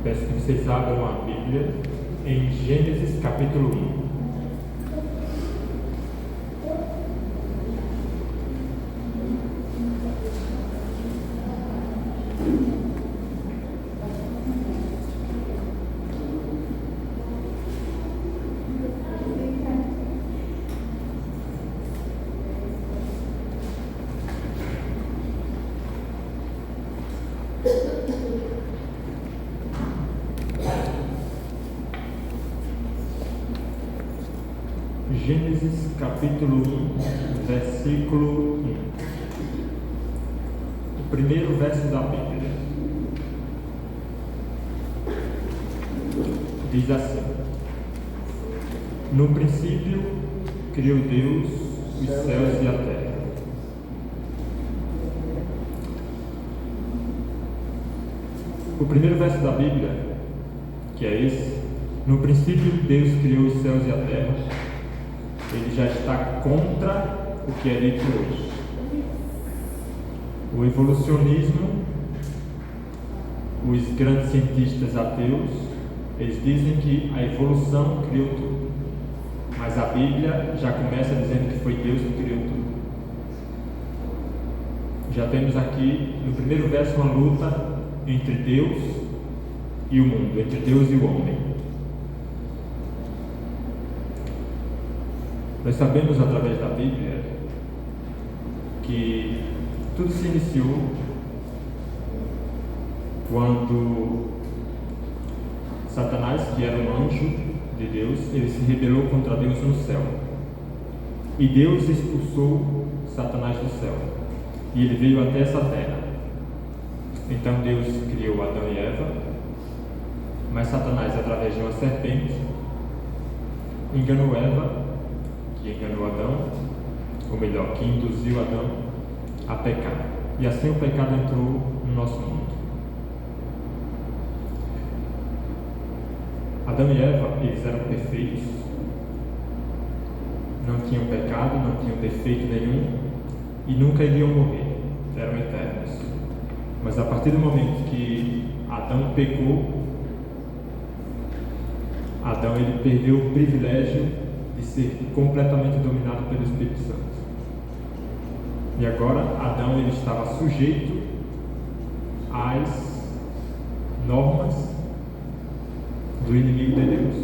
Peço que vocês abram a Bíblia em Gênesis capítulo 1. Gênesis capítulo 1, versículo 1. O primeiro verso da Bíblia diz assim: No princípio criou Deus os céus e a terra. O primeiro verso da Bíblia, que é esse, no princípio Deus criou os céus e a terra, ele já está contra o que é dito hoje. O evolucionismo, os grandes cientistas ateus, eles dizem que a evolução criou tudo. Mas a Bíblia já começa dizendo que foi Deus que criou tudo. Já temos aqui, no primeiro verso, uma luta entre Deus e o mundo, entre Deus e o homem. Nós sabemos através da Bíblia que tudo se iniciou quando Satanás, que era um anjo de Deus, ele se rebelou contra Deus no céu. E Deus expulsou Satanás do céu. E ele veio até essa terra. Então Deus criou Adão e Eva, mas Satanás, através de uma serpente, enganou Eva, que enganou Adão, ou melhor, que induziu Adão a pecar. E assim o pecado entrou no nosso mundo. Adão e Eva, eles eram perfeitos, não tinham pecado, não tinham defeito nenhum e nunca iriam morrer, eram eternos. Mas a partir do momento que Adão pecou, Adão ele perdeu o privilégio de ser completamente dominado pelo Espírito Santo. E agora Adão ele estava sujeito às normas do inimigo de Deus.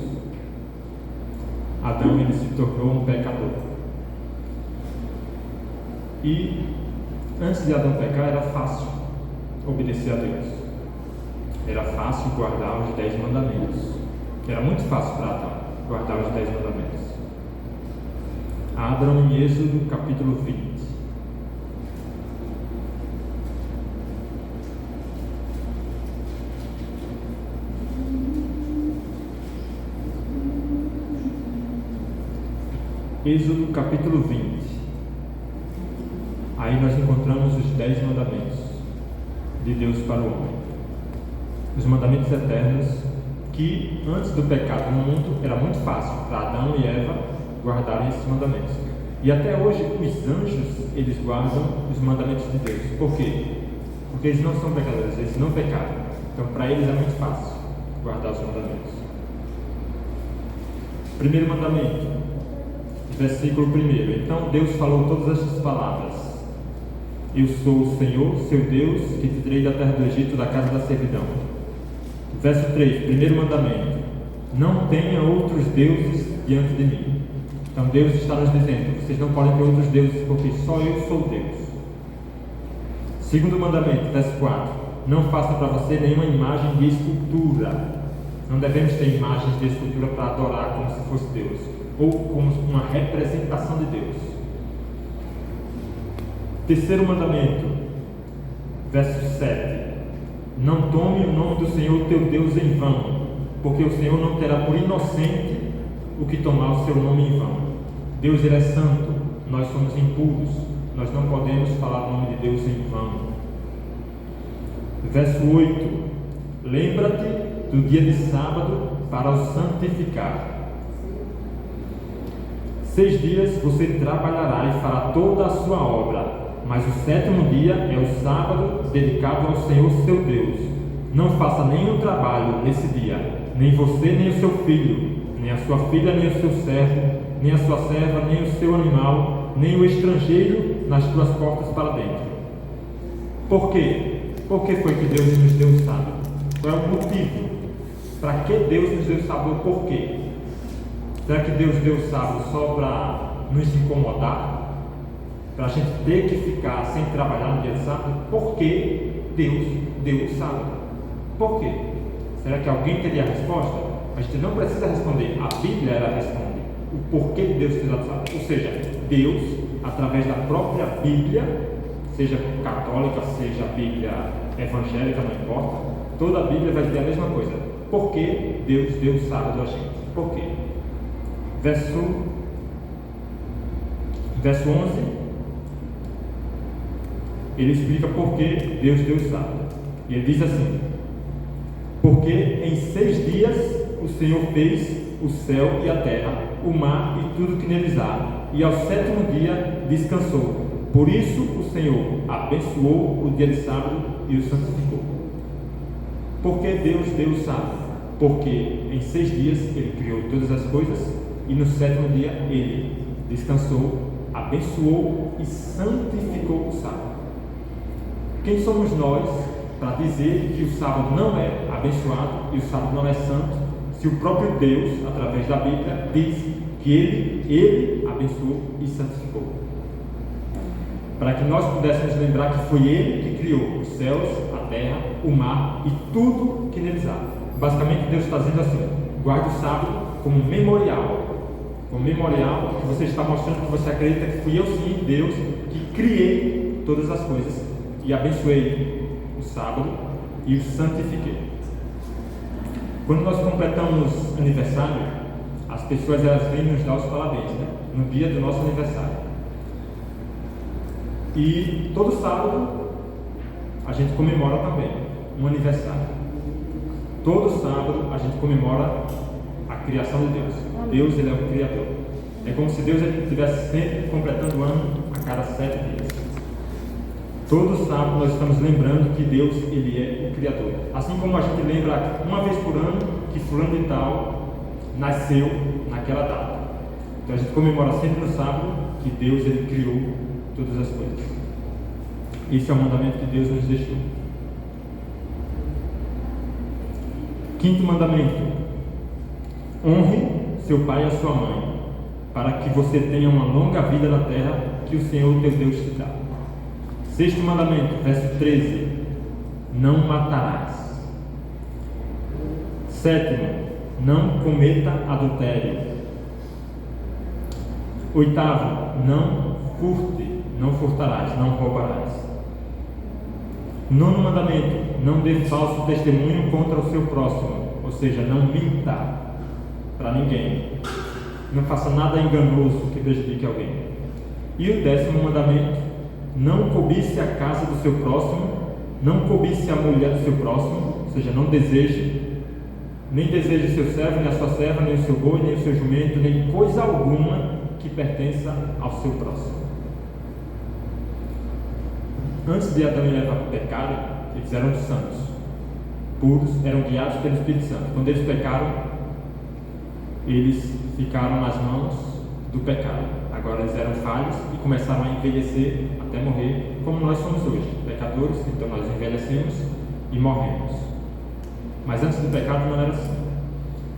Adão ele se tornou um pecador. E antes de Adão pecar era fácil obedecer a Deus. Era fácil guardar os 10 mandamentos. Era muito fácil para Adão guardar os 10 mandamentos. Abram em Êxodo capítulo 20. Êxodo capítulo 20. Aí nós encontramos os 10 mandamentos de Deus para o homem. Os mandamentos eternos que antes do pecado no mundo era muito fácil para Adão e Eva guardarem esses mandamentos. E até hoje os anjos, eles guardam os mandamentos de Deus. Por quê? Porque eles não são pecadores, eles não pecaram. Então para eles é muito fácil guardar os mandamentos. Primeiro mandamento, versículo 1. Então Deus falou todas estas palavras: Eu sou o Senhor, seu Deus, que te tirei da terra do Egito, da casa da servidão. Verso 3, primeiro mandamento: Não tenha outros deuses diante de mim. Então Deus está nos dizendo: vocês não podem ter outros deuses, porque só eu sou Deus. Segundo mandamento, verso 4: Não faça para você nenhuma imagem de escultura. Não devemos ter imagens de escultura para adorar como se fosse Deus, ou como uma representação de Deus. Terceiro mandamento, verso 7: Não tome o nome do Senhor teu Deus em vão, porque o Senhor não terá por inocente o que tomar o seu nome em vão. Deus ele é santo, nós somos impuros, nós não podemos falar o nome de Deus em vão. Verso 8: Lembra-te do dia de sábado para o santificar. 6 dias você trabalhará e fará toda a sua obra, mas o 7º dia é o sábado dedicado ao Senhor seu Deus. não faça nenhum trabalho nesse dia, nem você, nem o seu filho, nem a sua filha, nem o seu servo, nem a sua serva, nem o seu animal, nem o estrangeiro nas tuas portas para dentro. Por quê? Por que foi que Deus nos deu o sábado? Qual é o motivo? Para que Deus nos deu o sábado? Por quê? Será que Deus deu o sábado só para nos incomodar? Para a gente ter que ficar sem trabalhar no dia de sábado? Por que Deus deu o sábado? Por quê? Será que alguém teria a resposta? A gente não precisa responder, a Bíblia ela responde o porquê de Deus ter dado o sábado. Ou seja, Deus, através da própria Bíblia, seja católica, seja Bíblia evangélica, não importa, toda a Bíblia vai dizer a mesma coisa. Por que Deus deu o sábado a gente? Por quê? Verso 11, ele explica por que Deus deu o sábado. E ele diz assim: porque em 6 dias o Senhor fez o céu e a terra, o mar e tudo que neles há, e ao 7º dia descansou. Por isso o Senhor abençoou o dia de sábado e o santificou. Por que Deus deu o sábado? Porque em 6 dias Ele criou todas as coisas e no 7º dia Ele descansou, abençoou e santificou o sábado. Quem somos nós para dizer que o sábado não é abençoado e o sábado não é santo, se o próprio Deus, através da Bíblia, diz que Ele abençoou e santificou? Para que nós pudéssemos lembrar que foi Ele que criou os céus, a terra, o mar e tudo que neles há. Basicamente Deus está dizendo assim: guarde o sábado como memorial. Como memorial que você está mostrando que você acredita que fui eu sim, Deus, que criei todas as coisas e abençoei o sábado e o santifiquei. Quando nós completamos aniversário, as pessoas elas vêm nos dar os parabéns, né? No dia do nosso aniversário. E todo sábado a gente comemora também um aniversário. Todo sábado a gente comemora a criação de Deus. Deus, Ele é o Criador. É como se Deus estivesse sempre completando o ano a cada 7 dias. Todo sábado nós estamos lembrando que Deus, Ele é o Criador. Assim como a gente lembra uma vez por ano que fulano de tal nasceu naquela data. Então a gente comemora sempre no sábado que Deus, Ele criou todas as coisas. Esse é o mandamento que Deus nos deixou. 5º mandamento: honre seu pai e a sua mãe, para que você tenha uma longa vida na terra que o Senhor teu Deus te dá. 6º mandamento, verso 13: não matarás. 7º, não cometa adultério. 8º, não furte, não furtarás, não roubarás. 9º mandamento: não dê falso testemunho contra o seu próximo, ou seja, não minta para ninguém, não faça nada enganoso que prejudique alguém. E o 10º mandamento: não cobice a casa do seu próximo, não cobice a mulher do seu próximo, ou seja, não deseje, nem deseje seu servo, nem a sua serva, nem o seu boi, nem o seu jumento, nem coisa alguma que pertença ao seu próximo. Antes de Adão e Eva pecarem, eles eram santos, puros, eram guiados pelo Espírito Santo. Quando eles pecaram, eles ficaram nas mãos do pecado. Agora eles eram falhos e começaram a envelhecer até morrer, como nós somos hoje, pecadores. Então nós envelhecemos e morremos. Mas antes do pecado não era assim.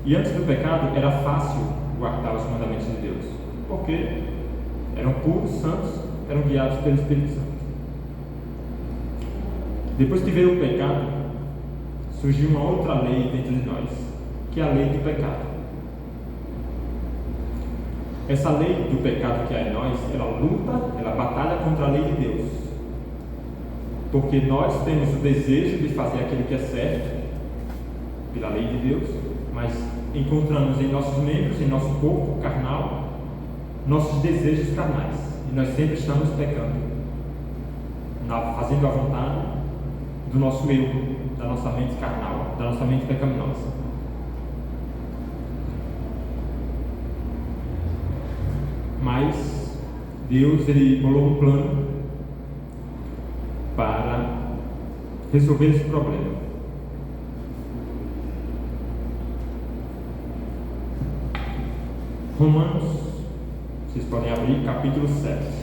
E antes do pecado era fácil guardar os mandamentos de Deus, porque eram puros, santos, eram guiados pelo Espírito Santo. Depois que veio o pecado, surgiu uma outra lei dentro de nós, que é a lei do pecado. Essa lei do pecado que há em nós, ela luta, ela batalha contra a lei de Deus, porque nós temos o desejo de fazer aquilo que é certo pela lei de Deus, mas encontramos em nossos membros, em nosso corpo carnal, nossos desejos carnais, e nós sempre estamos pecando, fazendo a vontade do nosso eu, da nossa mente carnal, da nossa mente pecaminosa. Mas Deus, Ele bolou um plano para resolver esse problema. Romanos, vocês podem abrir, capítulo 7.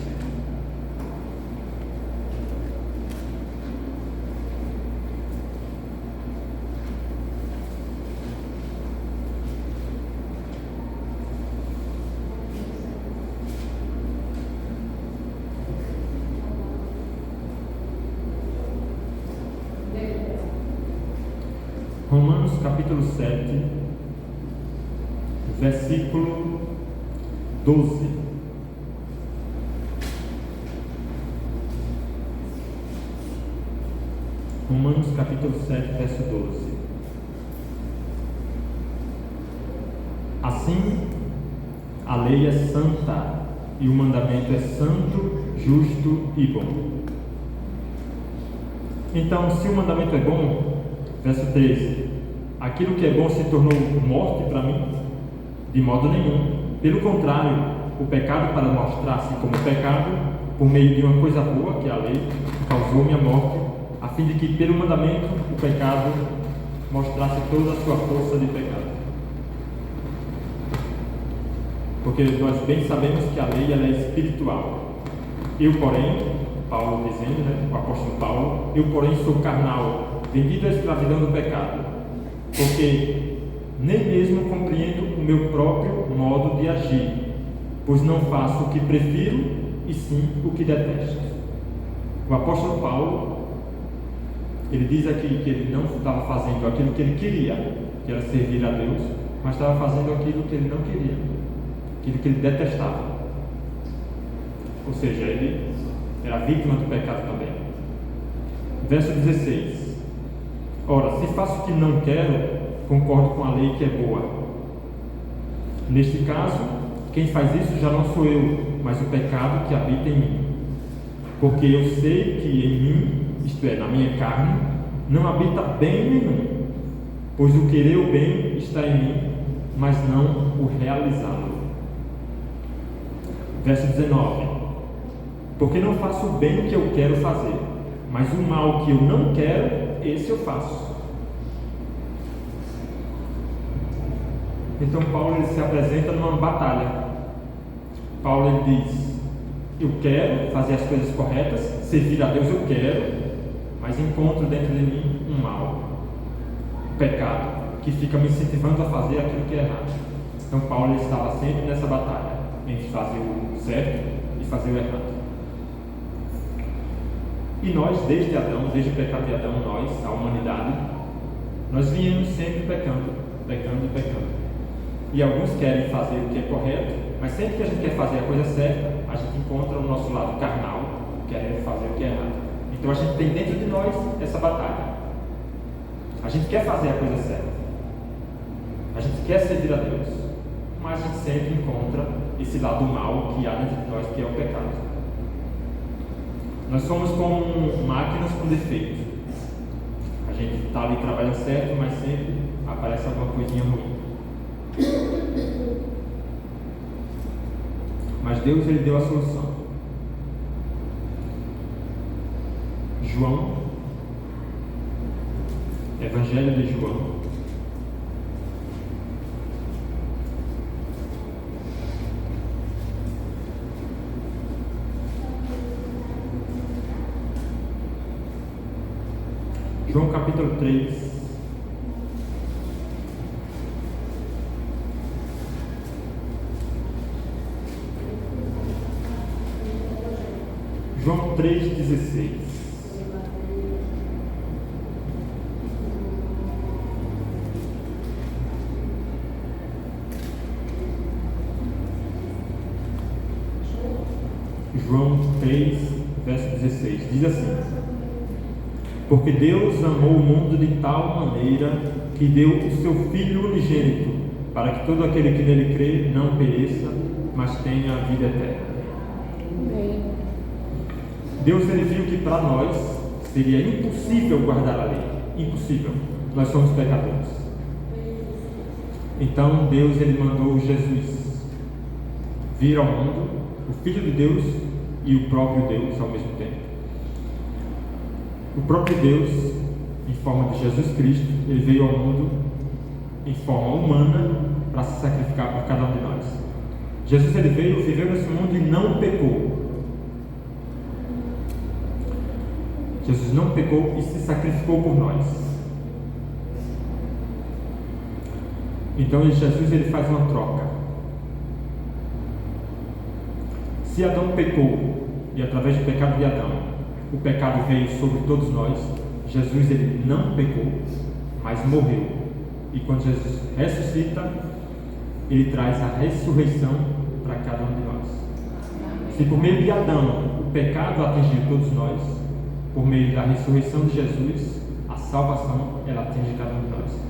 Romanos capítulo 7, versículo 12. Romanos capítulo 7, verso 12. Assim, a lei é santa e o mandamento é santo, justo e bom. Então, se o mandamento é bom, verso 13, aquilo que é bom se tornou morte para mim? De modo nenhum. Pelo contrário, o pecado, para mostrar-se como pecado, por meio de uma coisa boa, que é a lei, causou-me a morte, a fim de que pelo mandamento o pecado mostrasse toda a sua força de pecado. Porque nós bem sabemos que a lei ela é espiritual. Eu, porém, Paulo dizendo, o apóstolo Paulo, eu, porém, sou carnal, vendido à escravidão do pecado, porque nem mesmo compreendo o meu próprio modo de agir, pois não faço o que prefiro, e sim o que detesto. O apóstolo Paulo, ele diz aqui que ele não estava fazendo aquilo que ele queria, que era servir a Deus, mas estava fazendo aquilo que ele não queria, aquilo que ele detestava. Ou seja, ele era vítima do pecado também. Verso 16. Ora, se faço o que não quero, concordo com a lei que é boa. Neste caso, quem faz isso já não sou eu, mas o pecado que habita em mim. Porque eu sei que em mim, isto é, na minha carne, não habita bem nenhum, pois o querer o bem está em mim, mas não o realizá-lo. Verso 19. Porque não faço o bem que eu quero fazer, mas o mal que eu não quero, esse eu faço. Então Paulo ele se apresenta numa batalha. Paulo ele diz: eu quero fazer as coisas corretas, servir a Deus eu quero, mas encontro dentro de mim um mal, um pecado, que fica me incentivando a fazer aquilo que é errado. Então Paulo ele estava sempre nessa batalha, entre fazer o certo e fazer o errado. E nós, desde Adão, desde o pecado de Adão, nós, a humanidade, nós viemos sempre pecando. E alguns querem fazer o que é correto, mas sempre que a gente quer fazer a coisa certa, a gente encontra o nosso lado carnal, querendo fazer o que é errado. Então a gente tem dentro de nós essa batalha. A gente quer fazer a coisa certa, a gente quer servir a Deus, mas a gente sempre encontra esse lado mal que há dentro de nós, que é o pecado. Nós somos como máquinas com defeito. A gente está ali trabalhando certo, mas sempre aparece alguma coisinha ruim. Mas Deus ele deu a solução. João, Evangelho de João, João capítulo 3. João 3,16. João 3, verso 16. Diz assim: porque Deus amou o mundo de tal maneira que deu o seu Filho unigênito, para que todo aquele que nele crê não pereça, mas tenha a vida eterna. Deus ele viu que para nós seria impossível guardar a lei. Impossível. Nós somos pecadores. Então Deus ele mandou Jesus vir ao mundo, o Filho de Deus e o próprio Deus ao mesmo tempo. O próprio Deus, em forma de Jesus Cristo, ele veio ao mundo em forma humana para se sacrificar por cada um de nós. Jesus ele veio, viveu nesse mundo e não pecou. Jesus não pecou e se sacrificou por nós. Então Jesus ele faz uma troca. Se Adão pecou e através do pecado de Adão o pecado veio sobre todos nós, Jesus ele não pecou, mas morreu. E quando Jesus ressuscita, ele traz a ressurreição para cada um de nós. Se por meio de Adão o pecado atingiu todos nós, por meio da ressurreição de Jesus, a salvação ela atinge cada um de nós.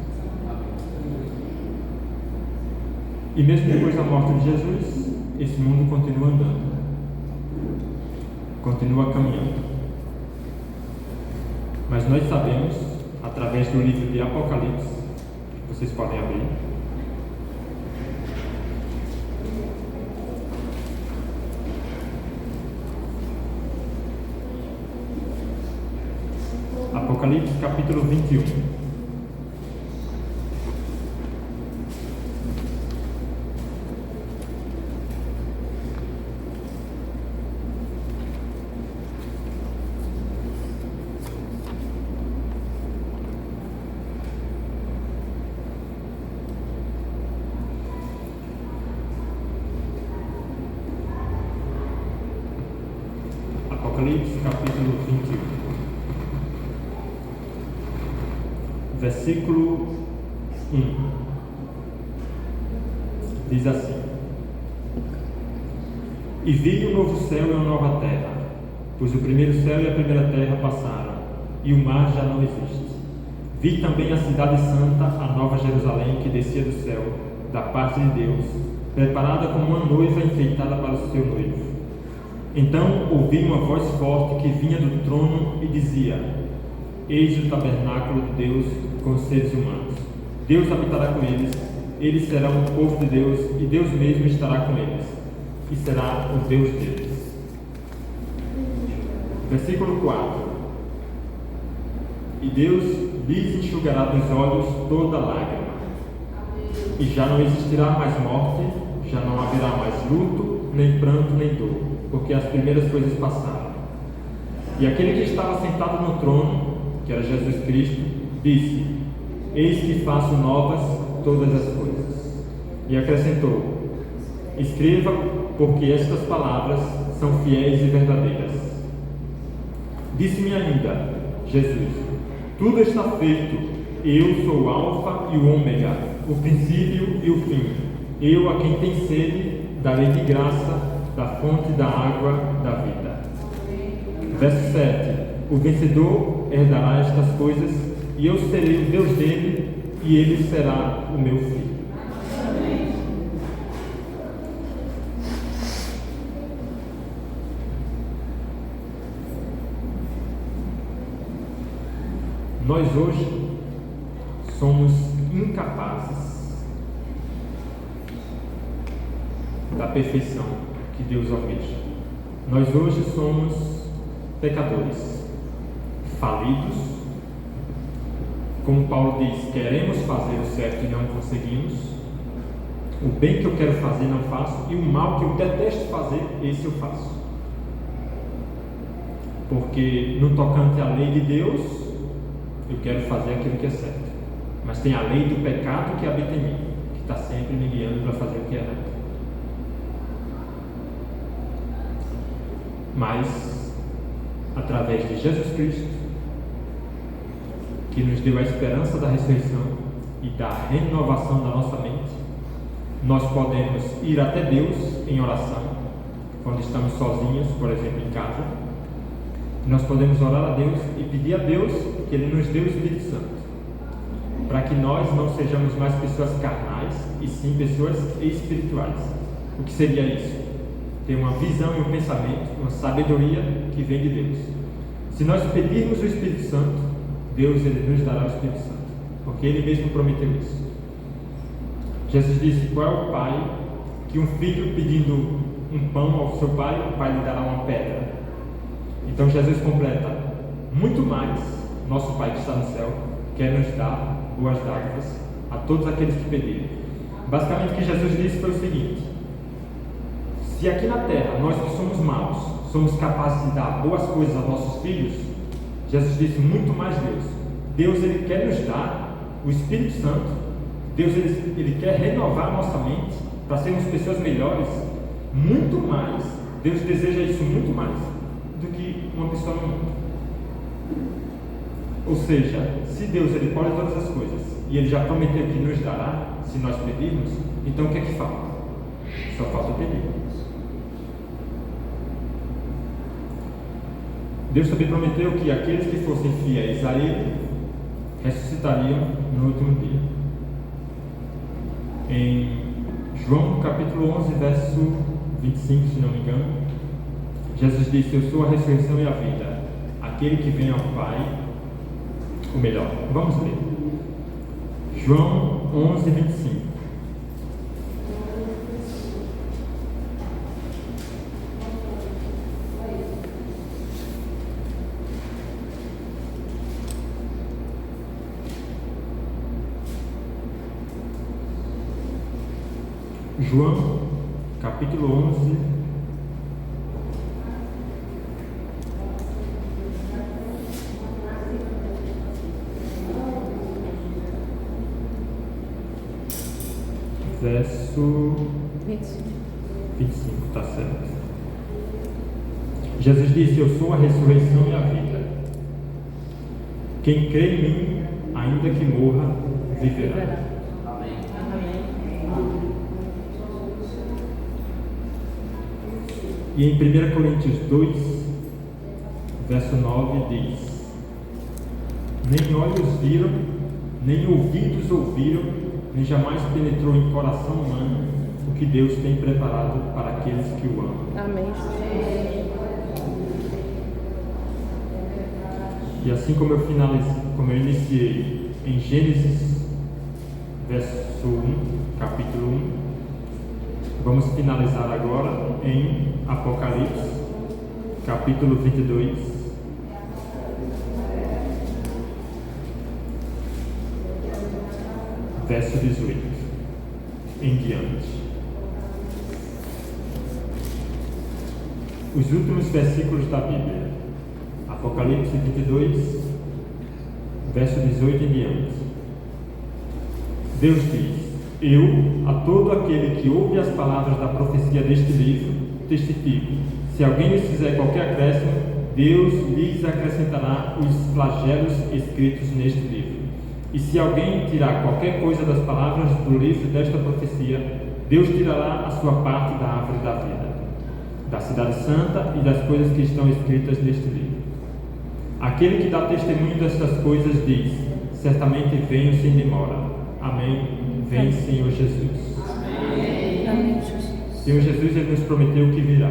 E mesmo depois da morte de Jesus, esse mundo continua andando, continua caminhando. Mas nós sabemos, através do livro de Apocalipse, vocês podem abrir, Apocalipse capítulo 21. Apocalipse capítulo 21. Versículo 1 diz assim: E vi um novo céu e uma nova terra, pois o primeiro céu e a primeira terra passaram, e o mar já não existe. Vi também a cidade santa, a nova Jerusalém, que descia do céu, da parte de Deus, preparada como uma noiva enfeitada para o seu noivo. Então ouvi uma voz forte que vinha do trono e dizia: Eis o tabernáculo de Deus com os seres humanos. Deus habitará com eles serão o povo de Deus, e Deus mesmo estará com eles, e será o Deus deles. Versículo 4: E Deus lhes enxugará dos olhos toda lágrima, e já não existirá mais morte, já não haverá mais luto, nem pranto, nem dor, porque as primeiras coisas passaram. E aquele que estava sentado no trono, que era Jesus Cristo, disse: Eis que faço novas todas as coisas. E acrescentou: Escreva, porque estas palavras são fiéis e verdadeiras. Disse-me ainda Jesus: Tudo está feito. Eu sou o Alfa e o Ômega, o princípio e o fim. Eu, a quem tem sede, darei de graça da fonte da água da vida. Verso 7: O vencedor herdará estas coisas, e eu serei o Deus dele, e ele será o meu filho. Nós hoje somos incapazes da perfeição que Deus almeja. Nós hoje somos pecadores, falidos. Como Paulo diz, queremos fazer o certo e não conseguimos. O bem que eu quero fazer não faço, e o mal que eu detesto fazer, esse eu faço. Porque no tocante à lei de Deus, eu quero fazer aquilo que é certo. Mas tem a lei do pecado que habita em mim, que está sempre me guiando para fazer o que é reto. Mas, através de Jesus Cristo, que nos deu a esperança da ressurreição e da renovação da nossa mente, nós podemos ir até Deus em oração, quando estamos sozinhos, por exemplo, em casa. Nós podemos orar a Deus e pedir a Deus que Ele nos dê o Espírito Santo, para que nós não sejamos mais pessoas carnais, e sim pessoas espirituais. O que seria isso? Ter uma visão e um pensamento, uma sabedoria que vem de Deus. Se nós pedirmos o Espírito Santo, Deus ele nos dará o Espírito Santo, porque Ele mesmo prometeu isso. Jesus disse: qual é o pai que um filho pedindo um pão ao seu pai, o pai lhe dará uma pedra? Então Jesus completa: muito mais, nosso Pai que está no céu quer nos dar boas dádivas a todos aqueles que pedirem. Basicamente o que Jesus disse foi o seguinte: Se aqui na terra, nós que somos maus, somos capazes de dar boas coisas aos nossos filhos, Jesus disse muito mais Deus. Deus, Ele quer nos dar o Espírito Santo. Deus, Ele quer renovar a nossa mente para sermos pessoas melhores. Muito mais. Deus deseja isso muito mais do que uma pessoa no mundo. Ou seja, se Deus, Ele pode todas as coisas e Ele já prometeu que nos dará, se nós pedirmos, então o que é que falta? Só falta pedir. Deus também prometeu que aqueles que fossem fiéis a Ele ressuscitariam no último dia. Em João capítulo 11, verso 25, se não me engano, Jesus disse: eu sou a ressurreição e a vida. Aquele que vem ao Pai, ou melhor, vamos ler. João 11, 25. João, capítulo 11, verso 25, está certo. Jesus disse: eu sou a ressurreição e a vida. Quem crê em mim, ainda que morra, viverá. E em 1 Coríntios 2, verso 9 diz: nem olhos viram, nem ouvidos ouviram, nem jamais penetrou em coração humano o que Deus tem preparado para aqueles que o amam. Amém. E assim como eu iniciei em Gênesis, verso 1, capítulo 1, vamos finalizar agora em Apocalipse, capítulo 22, verso 18 em diante. Os últimos versículos da Bíblia, Apocalipse 22, verso 18 em diante. Deus diz: eu, a todo aquele que ouve as palavras da profecia deste livro, testifico: se alguém lhes fizer qualquer acréscimo, Deus lhes acrescentará os flagelos escritos neste livro. E se alguém tirar qualquer coisa das palavras do livro desta profecia, Deus tirará a sua parte da árvore da vida, da cidade santa e das coisas que estão escritas neste livro. Aquele que dá testemunho destas coisas diz: certamente venho sem demora. Amém. Vem, Senhor Jesus. Amém, Jesus. Senhor Jesus, Ele nos prometeu que virá,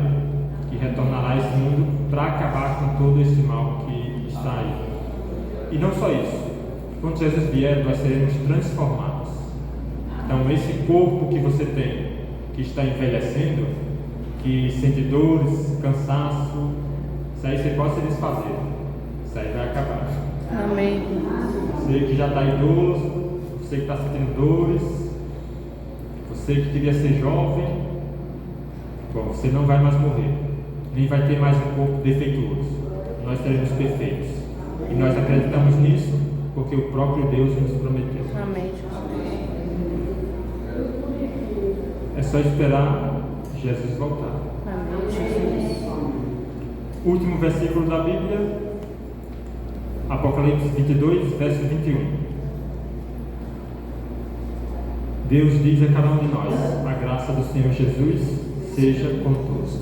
que retornará a esse mundo para acabar com todo esse mal que está aí. E não só isso, quando Jesus vier, nós seremos transformados. Então, esse corpo que você tem, que está envelhecendo, que sente dores, cansaço, isso aí você pode se desfazer, isso aí vai acabar. Amém. Você que já está idoso, você que está sentindo dores, você que queria ser jovem, bom, você não vai mais morrer, nem vai ter mais um corpo defeituoso. Nós seremos perfeitos. E nós acreditamos nisso porque o próprio Deus nos prometeu. Amém, Jesus. É só esperar Jesus voltar. Amém, Jesus. Último versículo da Bíblia, Apocalipse 22, verso 21. Deus diz a cada um de nós: a graça do Senhor Jesus seja com todos.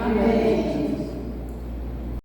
Amém.